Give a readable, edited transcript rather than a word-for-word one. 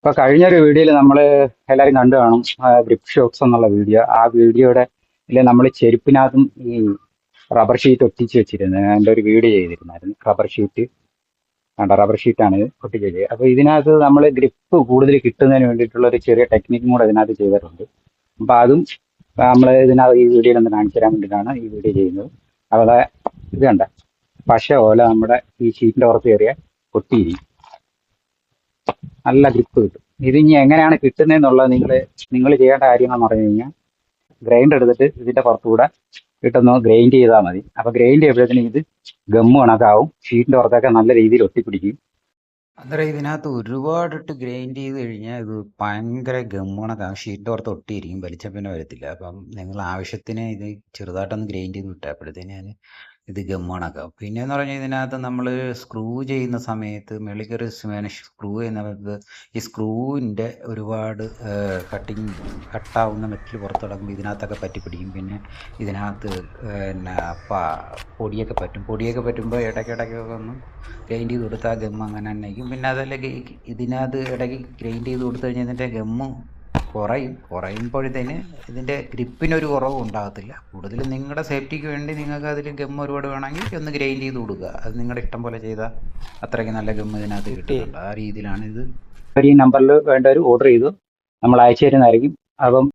ഇപ്പൊ കഴിഞ്ഞൊരു വീഡിയോയിൽ നമ്മൾ എല്ലാവരും കണ്ടു കാണും, ഗ്രിപ്പ് ഷോക്സ് എന്നുള്ള വീഡിയോ. ആ വീഡിയോയുടെ നമ്മൾ ചെരുപ്പിനകത്തും ഈ റബ്ബർ ഷീറ്റ് ഒട്ടിച്ച് വെച്ചിരുന്നത് അതിൻ്റെ ഒരു വീഡിയോ ചെയ്തിരുന്നായിരുന്നു. റബ്ബർ ഷീറ്റ് കണ്ട, റബ്ബർ ഷീറ്റാണ് ഇത് ഒട്ടിച്ചത്. അപ്പൊ ഇതിനകത്ത് നമ്മൾ ഗ്രിപ്പ് കൂടുതൽ കിട്ടുന്നതിന് വേണ്ടിയിട്ടുള്ള ഒരു ചെറിയ ടെക്നിക്കും കൂടെ ഇതിനകത്ത് ചെയ്തിട്ടുണ്ട്. അപ്പൊ അതും നമ്മൾ ഇതിനകത്ത് ഈ വീഡിയോയിൽ ഒന്ന് കാണിച്ചു തരാൻ വേണ്ടിയിട്ടാണ് ഈ വീഡിയോ ചെയ്യുന്നത്. അവിടെ ഇത് കണ്ട, പശ പോലെ നമ്മുടെ ഈ ഷീറ്റിന്റെ പുറത്ത് കയറിയ ഒട്ടിയിരിക്കും, നല്ല ഗ്രിപ്പ് കിട്ടും. ഇത് ഇനി എങ്ങനെയാണ് കിട്ടുന്നതെന്നുള്ളത് നിങ്ങൾ ചെയ്യേണ്ട കാര്യം എന്ന് പറഞ്ഞു കഴിഞ്ഞാൽ, ഗ്രൈൻഡർ എടുത്തിട്ട് ഇതിന്റെ പുറത്തുകൂടെ ഇട്ടൊന്ന് ഗ്രൈൻഡ് ചെയ്താൽ മതി. അപ്പൊ ഗ്രൈൻഡ് ചെയ്യുമ്പോഴത്തേനും ഇത് ഗമ്മ് കണക്കാവും, ഷീറ്റിന്റെ പുറത്തൊക്കെ നല്ല രീതിയിൽ ഒട്ടിപ്പിടിക്കും. അന്നേരം ഇതിനകത്ത് ഒരുപാടിട്ട് ഗ്രൈൻഡ് ചെയ്ത് കഴിഞ്ഞാൽ ഇത് ഭയങ്കര ഗമ്മണക്കാണ്, ഷീറ്റിൻ്റെ പുറത്ത് ഒട്ടിയിരിക്കും, വലിച്ച പിന്നെ വരത്തില്ല. അപ്പം നിങ്ങൾ ആവശ്യത്തിന് ഇത് ചെറുതായിട്ടൊന്ന് ഗ്രൈൻഡ് ചെയ്ത് വിട്ടപ്പോഴത്തേന് ഞാൻ ഇത് ഗമ്മണക്കാം. പിന്നെയെന്ന് പറഞ്ഞാൽ ഇതിനകത്ത് നമ്മൾ സ്ക്രൂ ചെയ്യുന്ന സമയത്ത് മെളിക്കൊരു സ്ക്രൂ ചെയ്യുന്നത് ഈ സ്ക്രൂവിൻ്റെ ഒരുപാട് കട്ടാവുന്ന മെറ്റൽ പുറത്ത് കിടക്കുമ്പോൾ ഇതിനകത്തൊക്കെ പറ്റി പിടിക്കും. പിന്നെ ഇതിനകത്ത് പിന്നെ പൊടിയൊക്കെ പറ്റുമ്പോൾ ഇടയ്ക്കിടയ്ക്കൊക്കെ ഒന്ന് ഗ്രൈൻഡ് ചെയ്ത് കൊടുത്താൽ ഗമ്മ് അങ്ങനെ തന്നെ ആയിരിക്കും. പിന്നെ അതല്ല ഇതിനകത്ത് ഇടയ്ക്ക് ഗ്രൈൻഡ് ചെയ്ത് കൊടുത്തു കഴിഞ്ഞാൽ ഇതിൻ്റെ ഗമ്മ് കുറയുമ്പോഴത്തേന് ഇതിൻ്റെ ഗ്രിപ്പിനൊരു കുറവും ഉണ്ടാകത്തില്ല. കൂടുതലും നിങ്ങളുടെ സേഫ്റ്റിക്ക് വേണ്ടി നിങ്ങൾക്ക് അതിൽ ഗമ്മ് ഒരുപാട് വേണമെങ്കിൽ ഒന്ന് ഗ്രൈൻഡ് ചെയ്ത് കൊടുക്കുക. അത് നിങ്ങളുടെ ഇഷ്ടം പോലെ ചെയ്താൽ അത്രയ്ക്ക് നല്ല ഗമ്മ് ഇതിനകത്ത് കിട്ടുന്നുണ്ട്. ആ രീതിയിലാണ് ഇത്. ഈ നമ്പറിൽ വേണ്ടവർ ഓർഡർ ചെയ്തു നമ്മൾ അയച്ചു തരുന്നതായിരിക്കും. അപ്പം